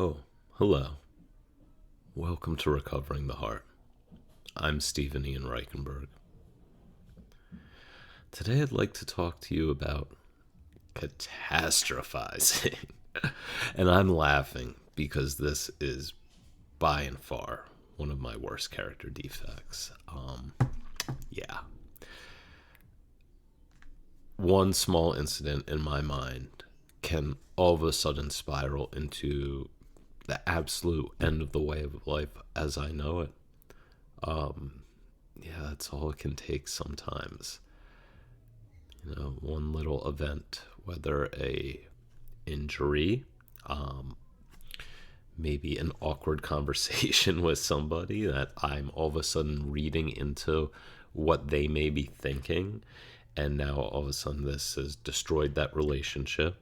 Oh, hello. Welcome to Recovering the Heart. I'm Stephen Ian Reichenberg. Today I'd like to talk to you about catastrophizing. And I'm laughing because this is by and far one of my worst character defects. Yeah. One small incident in my mind can all of a sudden spiral into the absolute end of the way of life as I know it. Yeah, that's all it can take sometimes. One little event, whether a injury, maybe an awkward conversation with somebody that I'm all of a sudden reading into what they may be thinking, and now all of a sudden this has destroyed that relationship.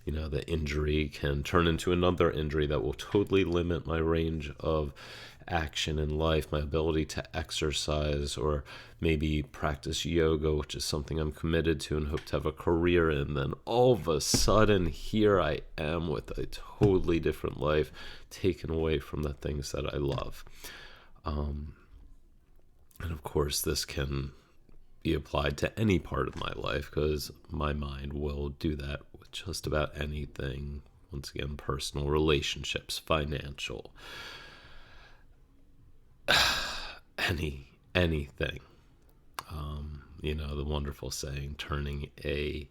The injury can turn into another injury that will totally limit my range of action in life, my ability to exercise, or maybe practice yoga, which is something I'm committed to and hope to have a career in. Then all of a sudden, here I am with a totally different life taken away from the things that I love. And of course, this can be applied to any part of my life because my mind will do that with just about anything. Once again, personal relationships, financial, anything. The wonderful saying, turning a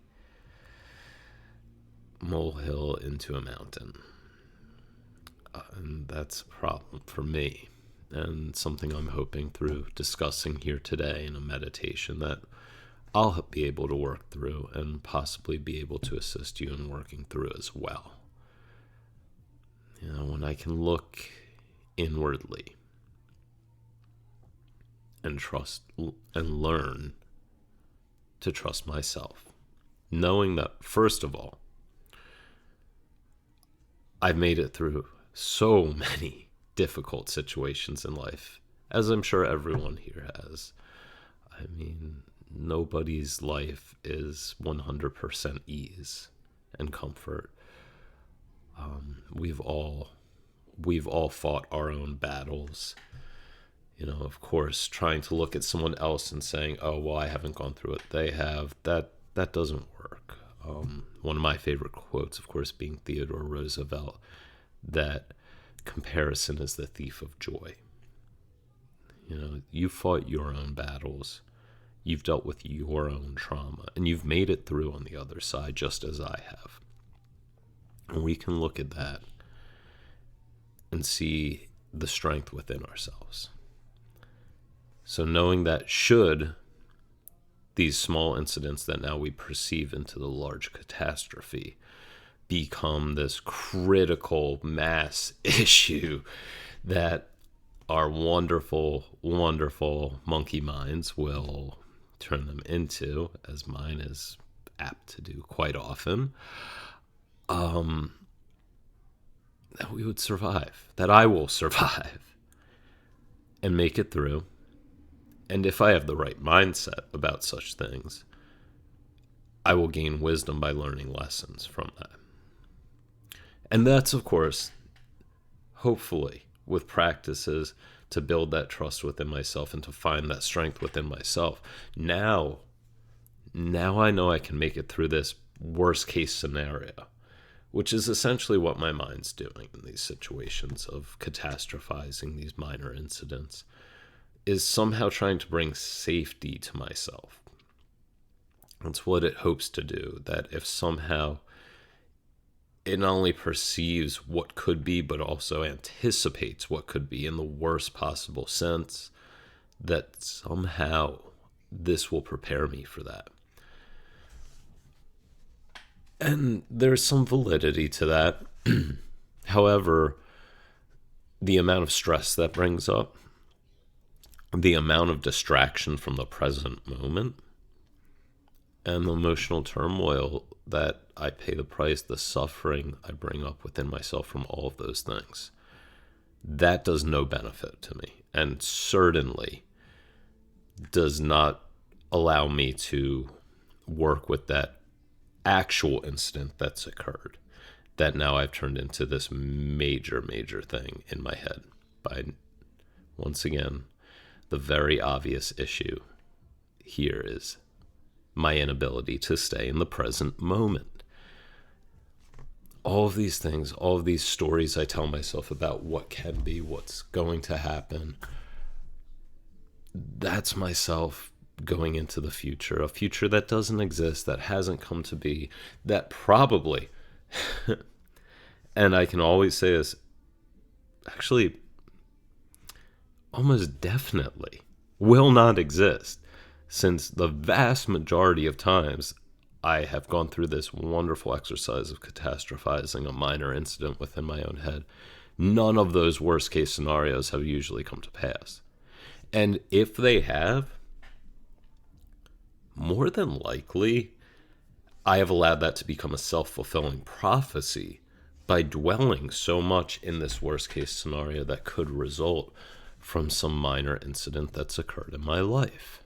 molehill into a mountain. And that's a problem for me, and something I'm hoping through discussing here today in a meditation that I'll be able to work through and possibly be able to assist you in working through as well. When I can look inwardly and trust and learn to trust myself, knowing that, first of all, I've made it through so many difficult situations in life, as I'm sure everyone here has. I mean, nobody's life is 100% ease and comfort. We've all fought our own battles. Of course, trying to look at someone else and saying, "Oh, well, I haven't gone through it. They have." That doesn't work. One of my favorite quotes, of course, being Theodore Roosevelt, that comparison is the thief of joy. You fought your own battles. You've dealt with your own trauma, and you've made it through on the other side, just as I have. And we can look at that and see the strength within ourselves. So knowing that should these small incidents that now we perceive into the large catastrophe become this critical mass issue that our wonderful, wonderful monkey minds will turn them into, as mine is apt to do quite often, that we would survive, that I will survive and make it through. And if I have the right mindset about such things, I will gain wisdom by learning lessons from that. And that's, of course, hopefully, with practices to build that trust within myself and to find that strength within myself. Now I know I can make it through this worst case scenario, which is essentially what my mind's doing in these situations of catastrophizing these minor incidents, is somehow trying to bring safety to myself. That's what it hopes to do, that if somehow it not only perceives what could be, but also anticipates what could be in the worst possible sense, that somehow this will prepare me for that. And there's some validity to that. However, the amount of stress that brings up, the amount of distraction from the present moment, and the emotional turmoil that I pay the price, the suffering I bring up within myself from all of those things, that does no benefit to me, and certainly does not allow me to work with that actual incident that's occurred. that now I've turned into this major, major thing in my head by, once again, the very obvious issue here is my inability to stay in the present moment. All of these things, all of these stories I tell myself about what can be, what's going to happen, that's myself going into the future, a future that doesn't exist, that hasn't come to be, that probably, and I can always say this, actually, almost definitely will not exist, since the vast majority of times I have gone through this wonderful exercise of catastrophizing a minor incident within my own head. None of those worst case scenarios have usually come to pass. And if they have, more than likely, I have allowed that to become a self-fulfilling prophecy by dwelling so much in this worst case scenario that could result from some minor incident that's occurred in my life.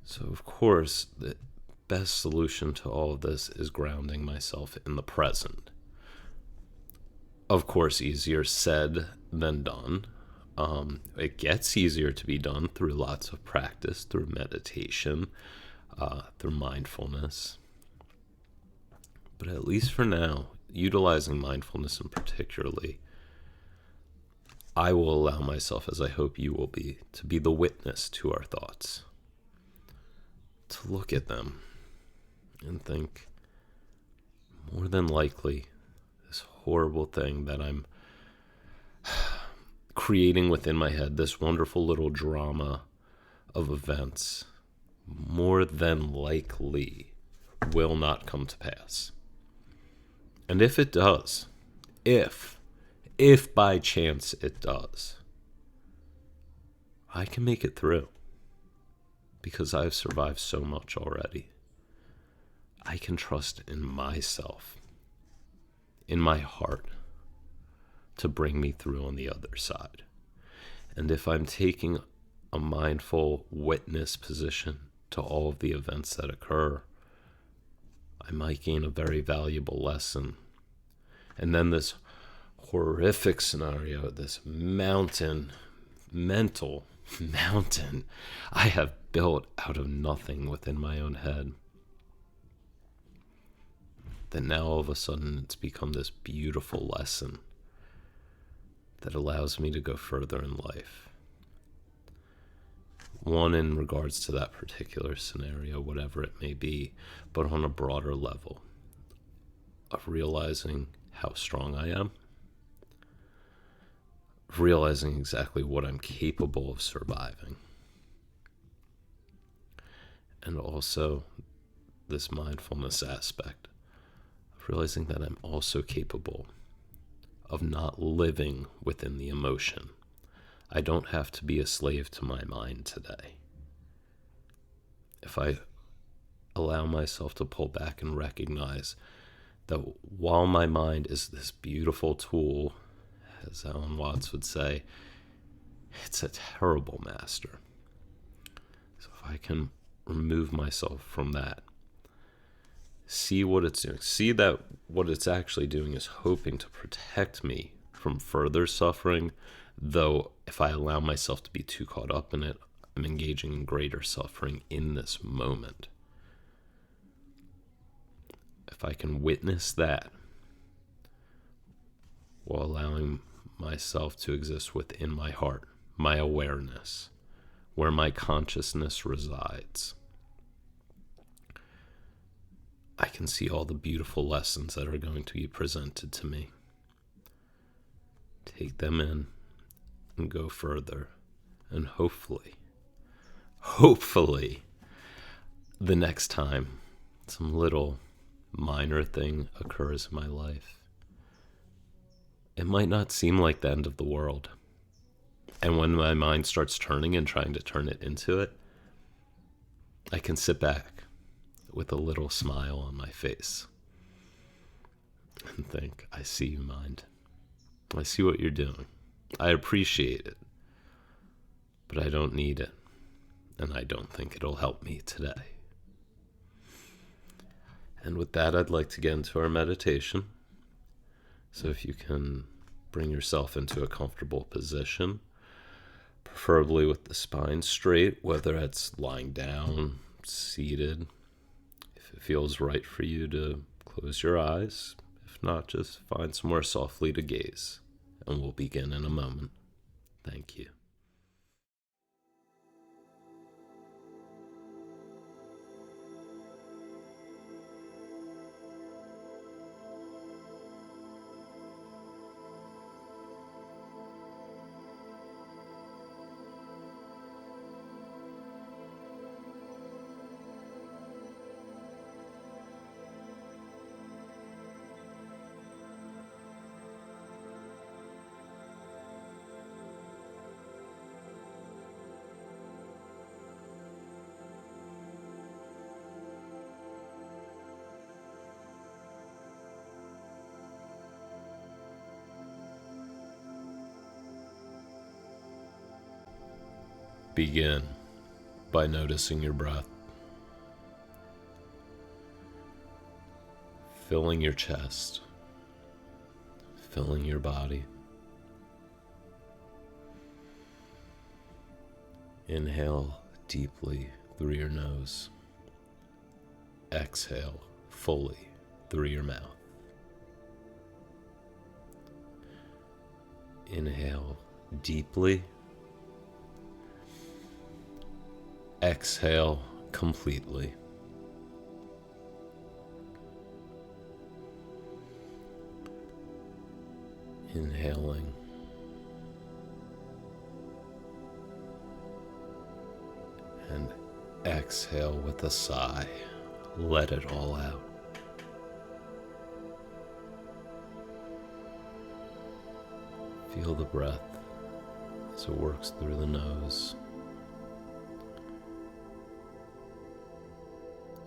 So, of course, the best solution to all of this is grounding myself in the present. Of course, easier said than done. It gets easier to be done through lots of practice, through meditation, through mindfulness. But at least for now, utilizing mindfulness in particularly, I will allow myself, as I hope you will be, to be the witness to our thoughts. To look at them and think, more than likely, this horrible thing that I'm creating within my head, this wonderful little drama of events, more than likely will not come to pass. And if it does, if by chance it does, I can make it through. Because I've survived so much already. I can trust in myself, in my heart, to bring me through on the other side. And if I'm taking a mindful witness position to all of the events that occur, I might gain a very valuable lesson. And then this horrific scenario, this mental mountain I have built out of nothing within my own head, that now all of a sudden it's become this beautiful lesson that allows me to go further in life. One, in regards to that particular scenario, whatever it may be, but on a broader level of realizing how strong I am, realizing exactly what I'm capable of surviving. And also this mindfulness aspect of realizing that I'm also capable of not living within the emotion. I don't have to be a slave to my mind today. If I allow myself to pull back and recognize that while my mind is this beautiful tool, as Alan Watts would say, it's a terrible master. So if I can remove myself from that, see what it's doing, see that what it's actually doing is hoping to protect me from further suffering, though if I allow myself to be too caught up in it, I'm engaging in greater suffering in this moment. If I can witness that while allowing myself to exist within my heart, my awareness, where my consciousness resides, I can see all the beautiful lessons that are going to be presented to me. Take them in and go further. And hopefully, the next time some little minor thing occurs in my life, it might not seem like the end of the world. And when my mind starts turning and trying to turn it into it, I can sit back with a little smile on my face and think, I see you, mind. I see what you're doing. I appreciate it, but I don't need it, and I don't think it'll help me today. And with that, I'd like to get into our meditation. So if you can bring yourself into a comfortable position, preferably with the spine straight, whether it's lying down, seated. If it feels right for you to close your eyes, if not, just find somewhere softly to gaze. And we'll begin in a moment. Thank you. Begin by noticing your breath, filling your chest, filling your body. Inhale deeply through your nose. Exhale fully through your mouth. Inhale deeply. Exhale completely. Inhaling. And exhale with a sigh. Let it all out. Feel the breath as it works through the nose,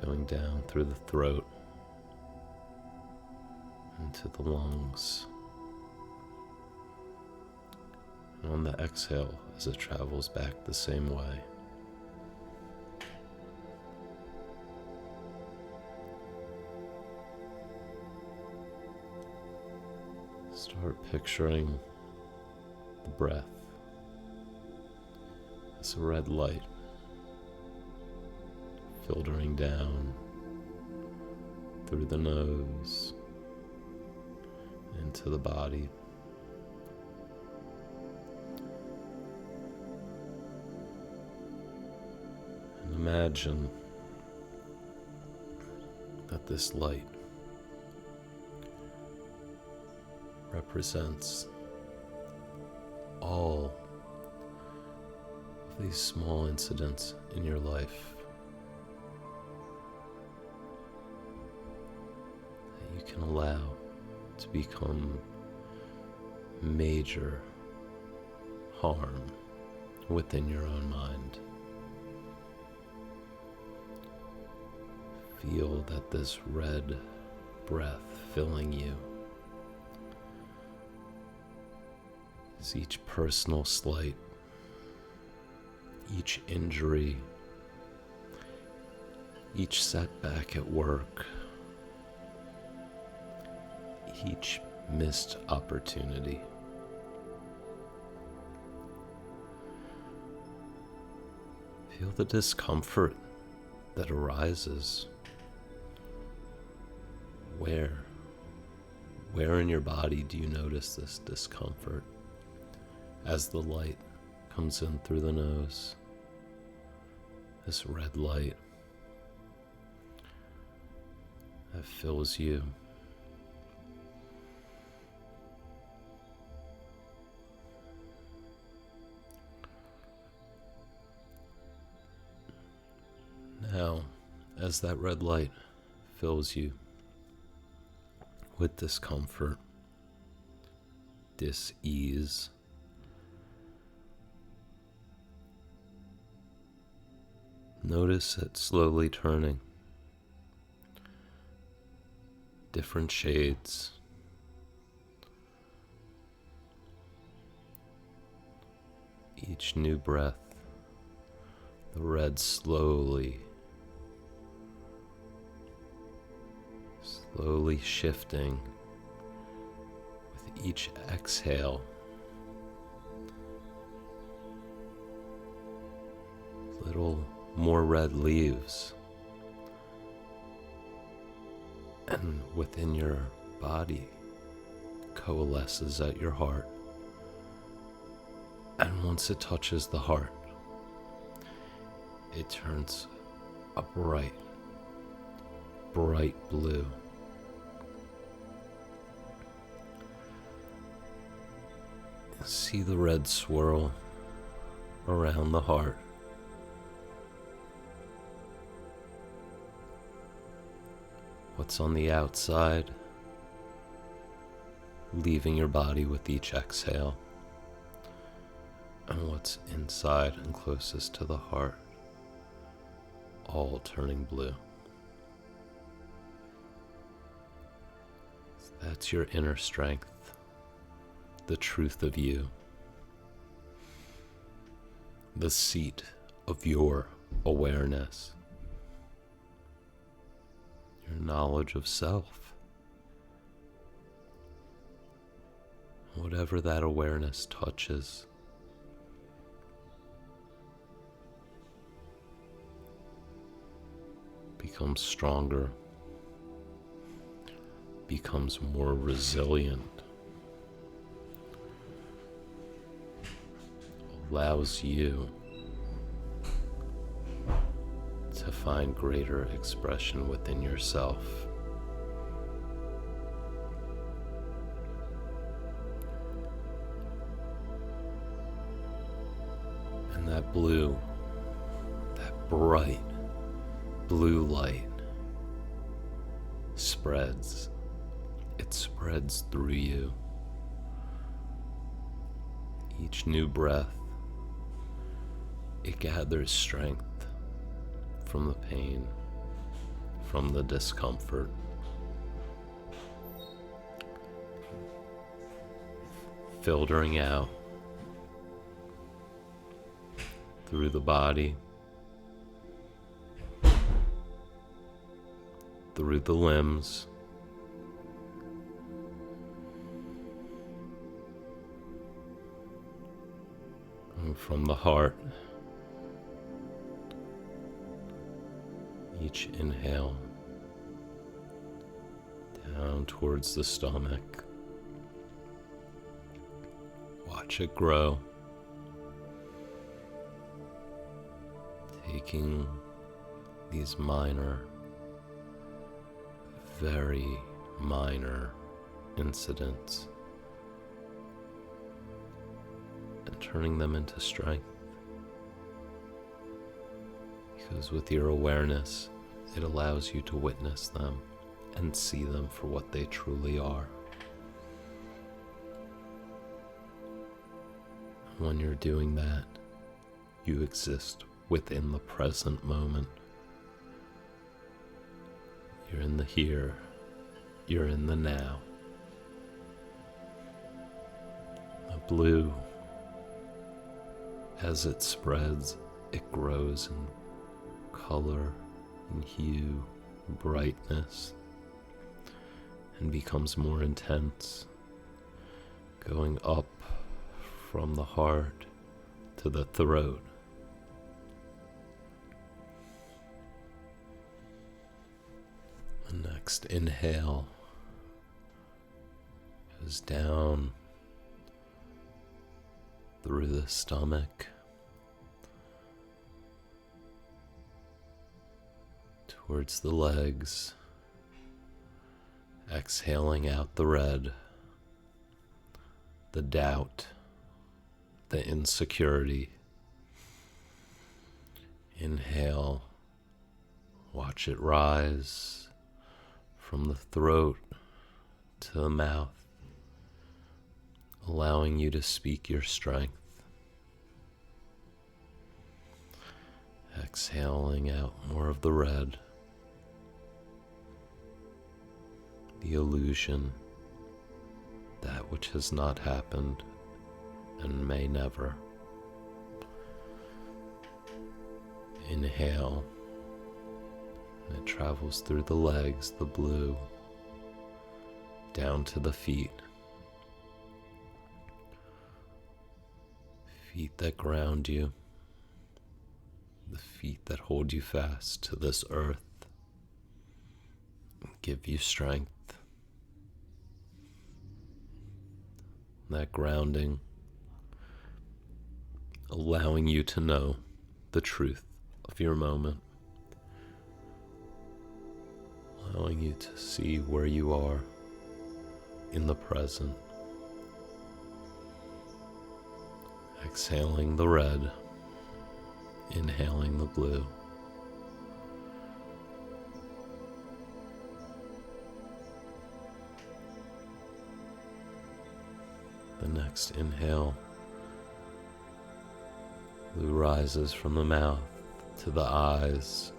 going down through the throat, into the lungs, and on the exhale as it travels back the same way. Start picturing the breath as a red light filtering down through the nose into the body. And imagine that this light represents all of these small incidents in your life that you can allow to become major harm within your own mind. Feel that this red breath filling you is each personal slight, each injury, each setback at work, each missed opportunity. Feel the discomfort that arises. Where in your body do you notice this discomfort as the light comes in through the nose? This red light that fills you. Now, as that red light fills you with discomfort, dis-ease, notice it slowly turning, different shades, each new breath, the red slowly slowly shifting with each exhale. Little more red leaves, and within your body coalesces at your heart. And once it touches the heart, it turns a bright, bright blue. See the red swirl around the heart. What's on the outside, leaving your body with each exhale, and what's inside and closest to the heart, all turning blue. That's your inner strength, the truth of you, the seat of your awareness, your knowledge of self. Whatever that awareness touches, becomes stronger, becomes more resilient, allows you to find greater expression within yourself. And that blue, that bright blue light spreads. It spreads through you. Each new breath, it gathers strength from the pain, from the discomfort. Filtering out through the body, through the limbs, and from the heart. Each inhale down towards the stomach. Watch it grow, taking these minor, very minor incidents and turning them into strength. Because with your awareness, it allows you to witness them and see them for what they truly are. When you're doing that, you exist within the present moment. You're in the here, you're in the now. The blue, as it spreads, it grows in color and hue, brightness, and becomes more intense, going up from the heart to the throat. The next inhale goes down through the stomach towards the legs, exhaling out the red, the doubt, the insecurity. Inhale, watch it rise from the throat to the mouth, allowing you to speak your strength. Exhaling out more of the red, the illusion, that which has not happened and may never. Inhale, and it travels through the legs, the blue, down to the feet. Feet that ground you. The feet that hold you fast to this earth and give you strength. That grounding, allowing you to know the truth of your moment, allowing you to see where you are in the present. Exhaling the red, inhaling the blue. The next inhale, blue rises from the mouth to the eyes,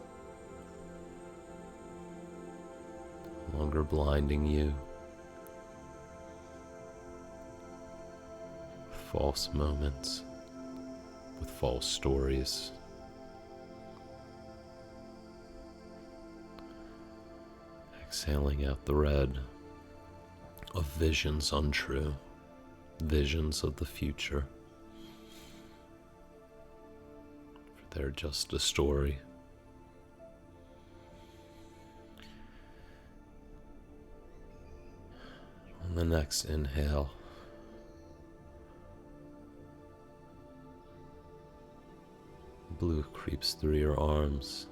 no longer blinding you with false moments, with false stories. Exhaling out the red of visions untrue, visions of the future. For they're just a story. On the next inhale, blue creeps through your arms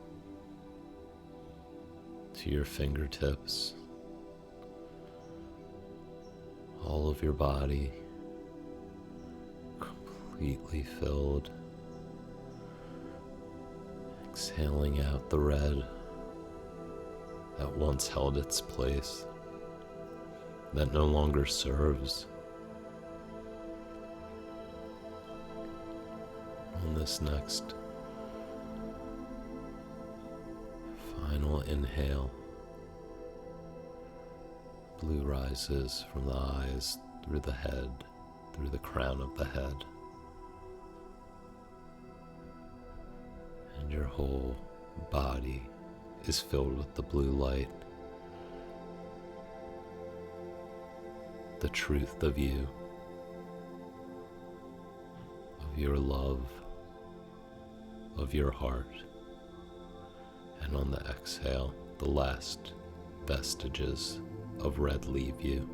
to your fingertips, all of your body completely filled, exhaling out the red that once held its place, that no longer serves. On this next final inhale, blue rises from the eyes, through the head, through the crown of the head, and your whole body is filled with the blue light, the truth of you, of your love, of your heart. And on the exhale, the last vestiges of red leave you.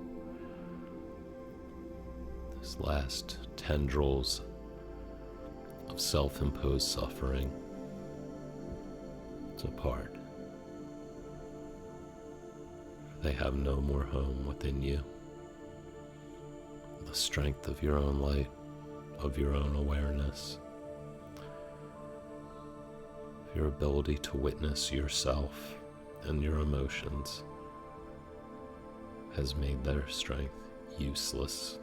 These last tendrils of self-imposed suffering depart. They have no more home within you. The strength of your own light, of your own awareness, your ability to witness yourself and your emotions has made their strength useless.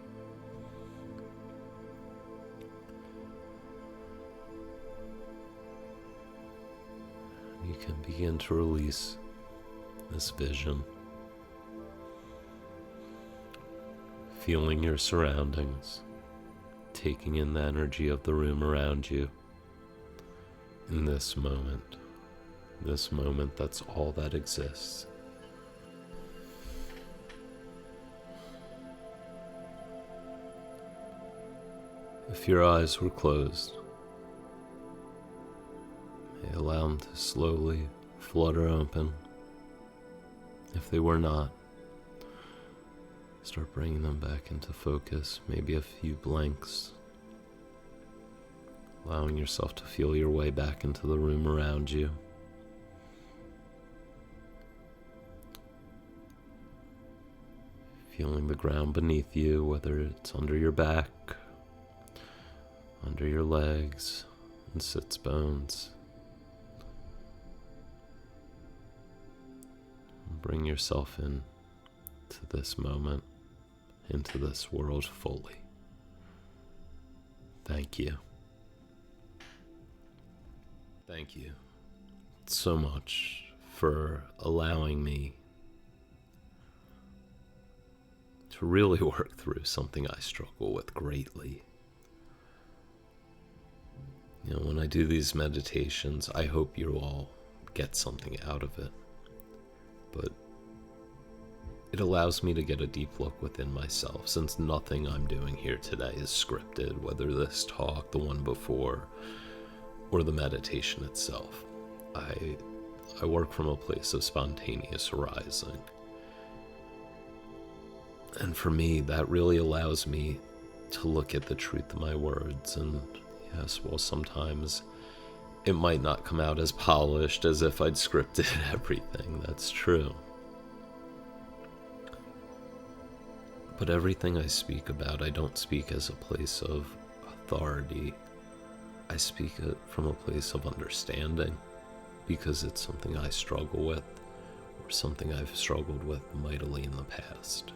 You can begin to release this vision, feeling your surroundings, taking in the energy of the room around you. In this moment that's all that exists. If your eyes were closed, may allow them to slowly flutter open. If they were not, start bringing them back into focus, maybe a few blanks. Allowing yourself to feel your way back into the room around you. Feeling the ground beneath you, whether it's under your back, under your legs, and sits bones. Bring yourself in to this moment, into this world fully. Thank you. Thank you so much for allowing me to really work through something I struggle with greatly. You know, when I do these meditations, I hope you all get something out of it. But It allows me to get a deep look within myself, since nothing I'm doing here today is scripted, whether this talk, the one before, or the meditation itself. I work from a place of spontaneous arising. And for me, that really allows me to look at the truth of my words. And yes, well, sometimes it might not come out as polished as if I'd scripted everything. That's true. But everything I speak about, I don't speak as a place of authority. I speak from a place of understanding, because it's something I struggle with, or something I've struggled with mightily in the past,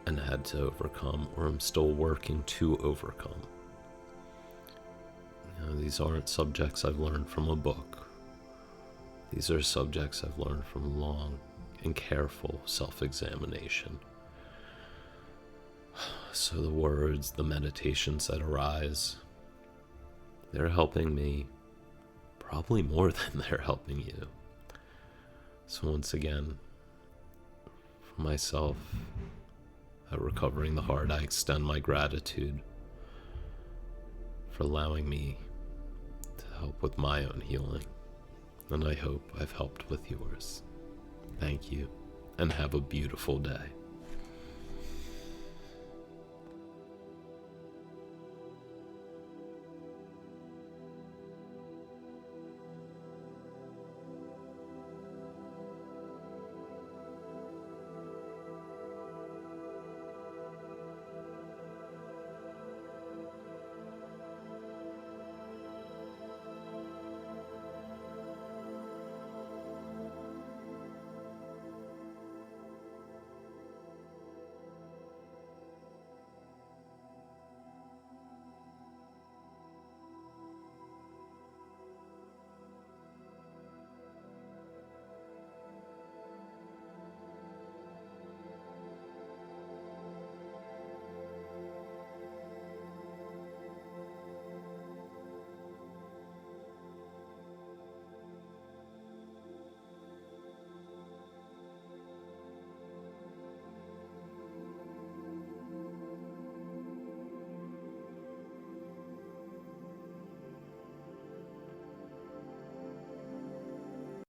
and had to overcome, or I'm still working to overcome. These aren't subjects I've learned from a book. These are subjects I've learned from long and careful self-examination. So the words, the meditations that arise, they're helping me probably more than they're helping you. So once again, for myself, at Recovering the Heart, I extend my gratitude for allowing me to help with my own healing. And I hope I've helped with yours. Thank you, and have a beautiful day.